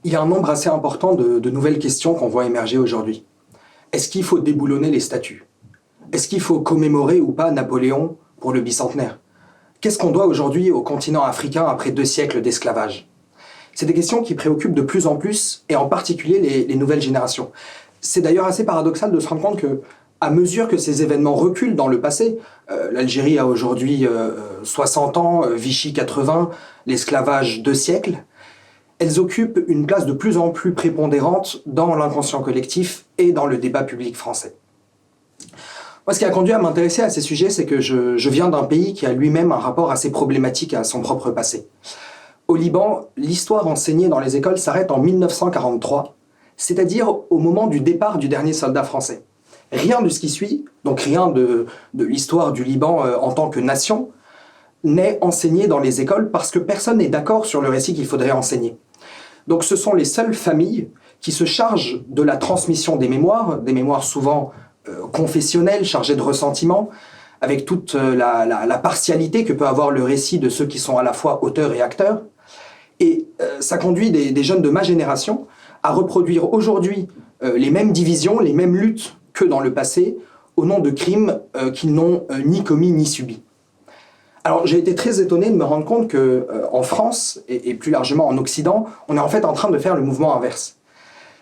Il y a un nombre assez important de nouvelles questions qu'on voit émerger aujourd'hui. Est-ce qu'il faut déboulonner les statues? Est-ce qu'il faut commémorer ou pas Napoléon pour le bicentenaire? Qu'est-ce qu'on doit aujourd'hui au continent africain après 2 siècles d'esclavage? C'est des questions qui préoccupent de plus en plus, et en particulier les nouvelles générations. C'est d'ailleurs assez paradoxal de se rendre compte que, à mesure que ces événements reculent dans le passé, l'Algérie a aujourd'hui 60 ans, Vichy 80, l'esclavage 2 siècles, elles occupent une place de plus en plus prépondérante dans l'inconscient collectif et dans le débat public français. Moi, ce qui a conduit à m'intéresser à ces sujets, c'est que je viens d'un pays qui a lui-même un rapport assez problématique à son propre passé. Au Liban, l'histoire enseignée dans les écoles s'arrête en 1943, c'est-à-dire au moment du départ du dernier soldat français. Rien de ce qui suit, donc rien de l'histoire du Liban en tant que nation, n'est enseigné dans les écoles parce que personne n'est d'accord sur le récit qu'il faudrait enseigner. Donc ce sont les seules familles qui se chargent de la transmission des mémoires souvent confessionnelles, chargées de ressentiment, avec toute la partialité que peut avoir le récit de ceux qui sont à la fois auteurs et acteurs. Et ça conduit des jeunes de ma génération à reproduire aujourd'hui les mêmes divisions, les mêmes luttes que dans le passé, au nom de crimes qu'ils n'ont ni commis ni subis. Alors j'ai été très étonné de me rendre compte qu'en France, et plus largement en Occident, on est en fait en train de faire le mouvement inverse.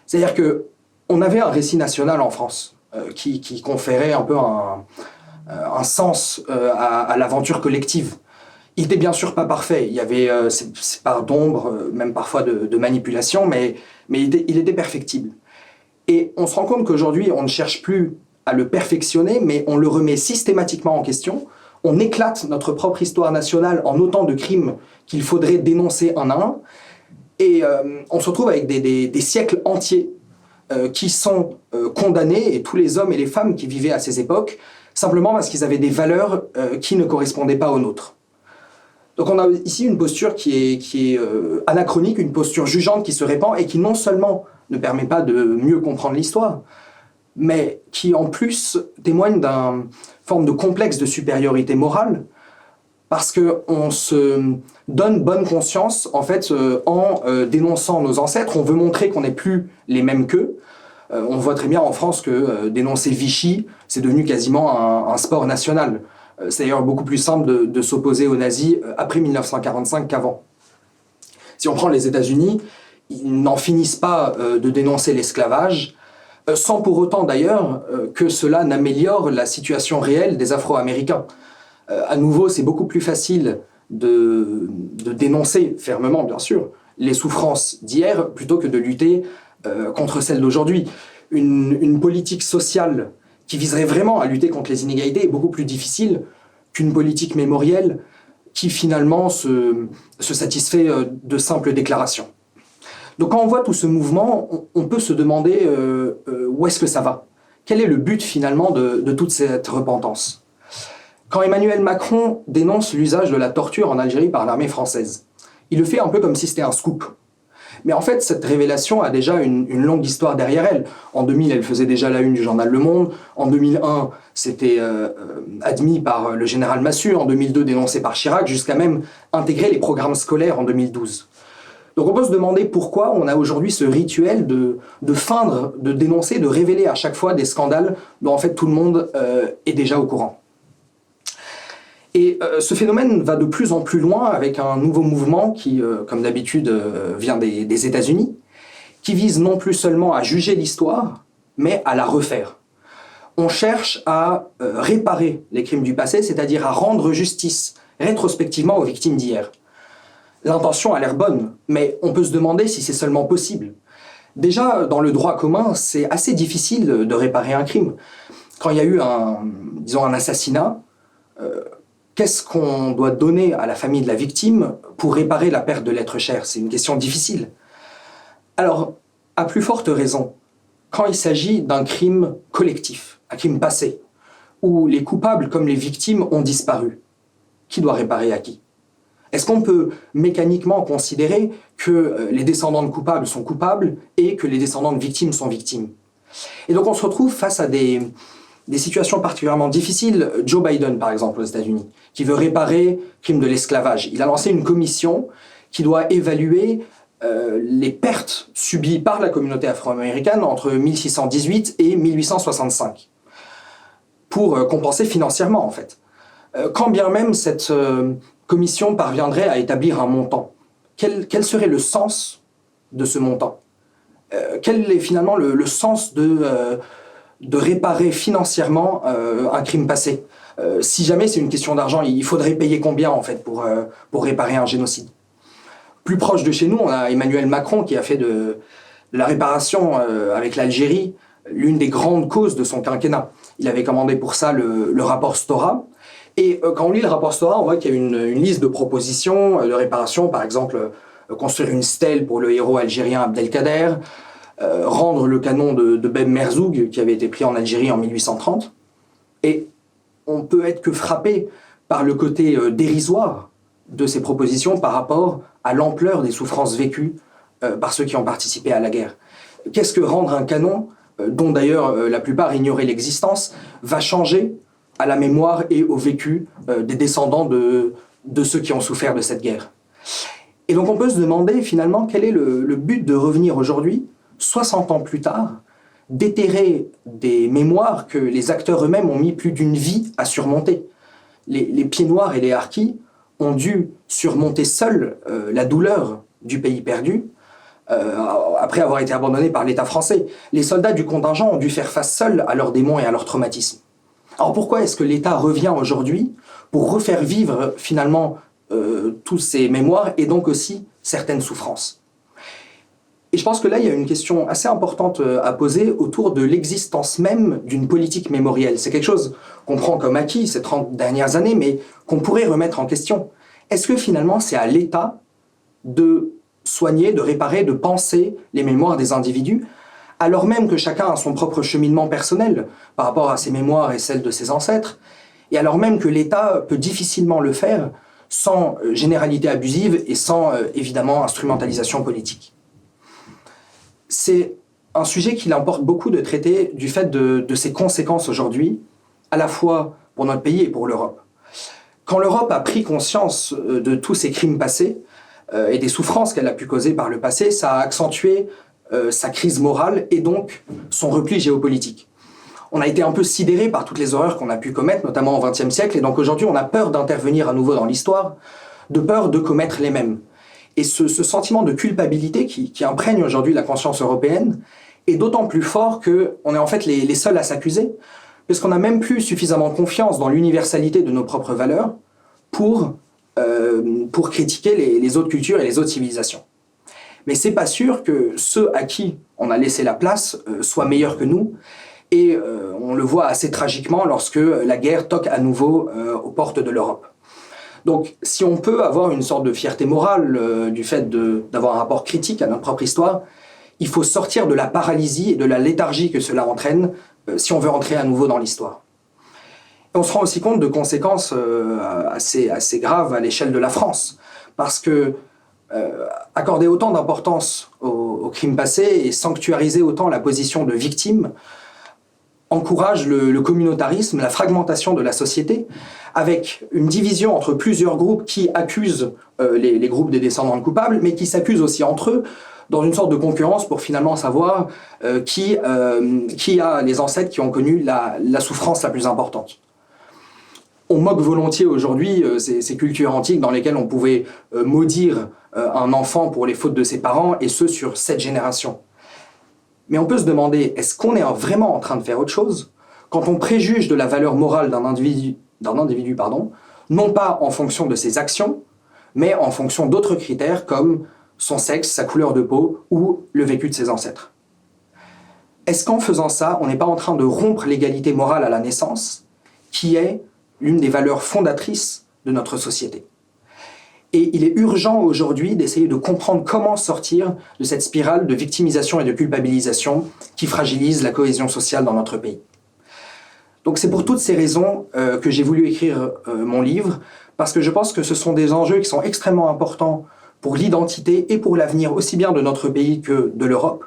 C'est-à-dire qu'on avait un récit national en France qui conférait un peu un sens à l'aventure collective. Il n'était bien sûr pas parfait, il y avait ces parts d'ombre, même parfois de manipulation, mais il était perfectible. Et on se rend compte qu'aujourd'hui, on ne cherche plus à le perfectionner, mais on le remet systématiquement en question. On éclate notre propre histoire nationale en autant de crimes qu'il faudrait dénoncer un à un. Et on se retrouve avec des siècles entiers qui sont condamnés, et tous les hommes et les femmes qui vivaient à ces époques, simplement parce qu'ils avaient des valeurs qui ne correspondaient pas aux nôtres. Donc on a ici une posture qui est anachronique, une posture jugeante qui se répand et qui non seulement ne permet pas de mieux comprendre l'histoire, mais qui en plus témoigne d'une forme de complexe de supériorité morale, parce qu'on se donne bonne conscience en fait en dénonçant nos ancêtres. On veut montrer qu'on n'est plus les mêmes qu'eux. On voit très bien en France que dénoncer Vichy, c'est devenu quasiment un sport national. C'est d'ailleurs beaucoup plus simple de s'opposer aux nazis après 1945 qu'avant. Si on prend les États-Unis, ils n'en finissent pas de dénoncer l'esclavage, sans pour autant d'ailleurs que cela n'améliore la situation réelle des Afro-Américains. À nouveau, c'est beaucoup plus facile de dénoncer fermement, bien sûr, les souffrances d'hier plutôt que de lutter contre celles d'aujourd'hui. Une politique sociale qui viserait vraiment à lutter contre les inégalités est beaucoup plus difficile qu'une politique mémorielle qui finalement se satisfait de simples déclarations. Donc quand on voit tout ce mouvement, on peut se demander où est-ce que ça va? Quel est le but finalement de toute cette repentance? Quand Emmanuel Macron dénonce l'usage de la torture en Algérie par l'armée française, il le fait un peu comme si c'était un scoop. Mais en fait, cette révélation a déjà une longue histoire derrière elle. En 2000, elle faisait déjà la une du journal Le Monde. En 2001, c'était admis par le général Massu. En 2002, dénoncé par Chirac, jusqu'à même intégrer les programmes scolaires en 2012. Donc on peut se demander pourquoi on a aujourd'hui ce rituel de feindre, de dénoncer, de révéler à chaque fois des scandales dont en fait tout le monde est déjà au courant. Et ce phénomène va de plus en plus loin avec un nouveau mouvement qui, comme d'habitude, vient des États-Unis, qui vise non plus seulement à juger l'histoire, mais à la refaire. On cherche à réparer les crimes du passé, c'est-à-dire à rendre justice rétrospectivement aux victimes d'hier. L'intention a l'air bonne, mais on peut se demander si c'est seulement possible. Déjà, dans le droit commun, c'est assez difficile de réparer un crime. Quand il y a eu un assassinat, qu'est-ce qu'on doit donner à la famille de la victime pour réparer la perte de l'être cher? C'est une question difficile. Alors, à plus forte raison, quand il s'agit d'un crime collectif, un crime passé, où les coupables comme les victimes ont disparu, qui doit réparer à qui? Est-ce qu'on peut mécaniquement considérer que les descendants de coupables sont coupables et que les descendants de victimes sont victimes? Et donc on se retrouve face à des situations particulièrement difficiles. Joe Biden, par exemple, aux États-Unis, qui veut réparer le crime de l'esclavage. Il a lancé une commission qui doit évaluer les pertes subies par la communauté afro-américaine entre 1618 et 1865, pour compenser financièrement en fait. Quand bien même cette commission parviendrait à établir un montant, quel serait le sens de ce montant? Quel est finalement le sens de réparer financièrement un crime passé? Si jamais c'est une question d'argent, il faudrait payer combien en fait pour réparer un génocide? Plus proche de chez nous, on a Emmanuel Macron qui a fait de la réparation avec l'Algérie l'une des grandes causes de son quinquennat. Il avait commandé pour ça le rapport Stora. Et quand on lit le rapport Stora, on voit qu'il y a une liste de propositions de réparation, par exemple construire une stèle pour le héros algérien Abdelkader, rendre le canon de Beb Merzoug qui avait été pris en Algérie en 1830. Et on peut être que frappé par le côté dérisoire de ces propositions par rapport à l'ampleur des souffrances vécues par ceux qui ont participé à la guerre. Qu'est-ce que rendre un canon, dont d'ailleurs la plupart ignoraient l'existence, va changer à la mémoire et au vécu des descendants de ceux qui ont souffert de cette guerre? Et donc on peut se demander finalement quel est le but de revenir aujourd'hui, 60 ans plus tard, déterrer des mémoires que les acteurs eux-mêmes ont mis plus d'une vie à surmonter. Les pieds noirs et les harkis ont dû surmonter seuls la douleur du pays perdu, après avoir été abandonnés par l'État français. Les soldats du contingent ont dû faire face seuls à leurs démons et à leurs traumatismes. Alors pourquoi est-ce que l'État revient aujourd'hui pour refaire vivre finalement tous ces mémoires et donc aussi certaines souffrances? Et je pense que là, il y a une question assez importante à poser autour de l'existence même d'une politique mémorielle. C'est quelque chose qu'on prend comme acquis ces 30 dernières années, mais qu'on pourrait remettre en question. Est-ce que finalement, c'est à l'État de soigner, de réparer, de penser les mémoires des individus, alors même que chacun a son propre cheminement personnel par rapport à ses mémoires et celles de ses ancêtres, et alors même que l'État peut difficilement le faire sans généralité abusive et sans, évidemment, instrumentalisation politique? C'est un sujet qu'il importe beaucoup de traiter du fait de ses conséquences aujourd'hui, à la fois pour notre pays et pour l'Europe. Quand l'Europe a pris conscience de tous ces crimes passés et des souffrances qu'elle a pu causer par le passé, ça a accentué sa crise morale et donc son repli géopolitique. On a été un peu sidéré par toutes les horreurs qu'on a pu commettre, notamment au XXe siècle, et donc aujourd'hui on a peur d'intervenir à nouveau dans l'histoire, de peur de commettre les mêmes. Et ce sentiment de culpabilité qui imprègne aujourd'hui la conscience européenne est d'autant plus fort qu'on est en fait les seuls à s'accuser, parce qu'on n'a même plus suffisamment confiance dans l'universalité de nos propres valeurs pour critiquer les autres cultures et les autres civilisations. Mais c'est pas sûr que ceux à qui on a laissé la place soient meilleurs que nous, et on le voit assez tragiquement lorsque la guerre toque à nouveau aux portes de l'Europe. Donc, si on peut avoir une sorte de fierté morale du fait d'avoir un rapport critique à notre propre histoire, il faut sortir de la paralysie et de la léthargie que cela entraîne si on veut entrer à nouveau dans l'histoire. Et on se rend aussi compte de conséquences assez graves à l'échelle de la France, parce que accorder autant d'importance aux crimes passés et sanctuariser autant la position de victime encourage le communautarisme, la fragmentation de la société, avec une division entre plusieurs groupes qui accusent les groupes des descendants de coupables, mais qui s'accusent aussi entre eux, dans une sorte de concurrence pour finalement savoir qui a les ancêtres qui ont connu la souffrance la plus importante. On moque volontiers aujourd'hui ces cultures antiques dans lesquelles on pouvait maudire un enfant pour les fautes de ses parents, et ce sur 7 générations. Mais on peut se demander, est-ce qu'on est vraiment en train de faire autre chose quand on préjuge de la valeur morale d'un individu, non pas en fonction de ses actions, mais en fonction d'autres critères comme son sexe, sa couleur de peau ou le vécu de ses ancêtres? Est-ce qu'en faisant ça, on n'est pas en train de rompre l'égalité morale à la naissance, qui est l'une des valeurs fondatrices de notre société? Et il est urgent aujourd'hui d'essayer de comprendre comment sortir de cette spirale de victimisation et de culpabilisation qui fragilise la cohésion sociale dans notre pays. Donc c'est pour toutes ces raisons que j'ai voulu écrire mon livre, parce que je pense que ce sont des enjeux qui sont extrêmement importants pour l'identité et pour l'avenir aussi bien de notre pays que de l'Europe,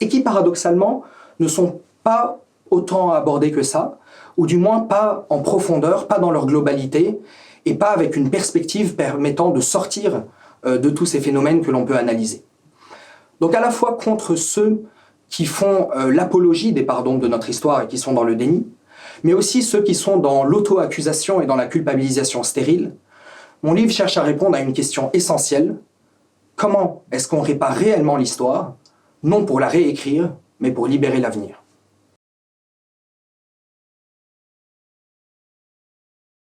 et qui paradoxalement ne sont pas autant abordés que ça, ou du moins pas en profondeur, pas dans leur globalité, et pas avec une perspective permettant de sortir de tous ces phénomènes que l'on peut analyser. Donc à la fois contre ceux qui font l'apologie des pardons de notre histoire et qui sont dans le déni, mais aussi ceux qui sont dans l'auto-accusation et dans la culpabilisation stérile, mon livre cherche à répondre à une question essentielle. Comment est-ce qu'on répare réellement l'histoire, non pour la réécrire, mais pour libérer l'avenir ?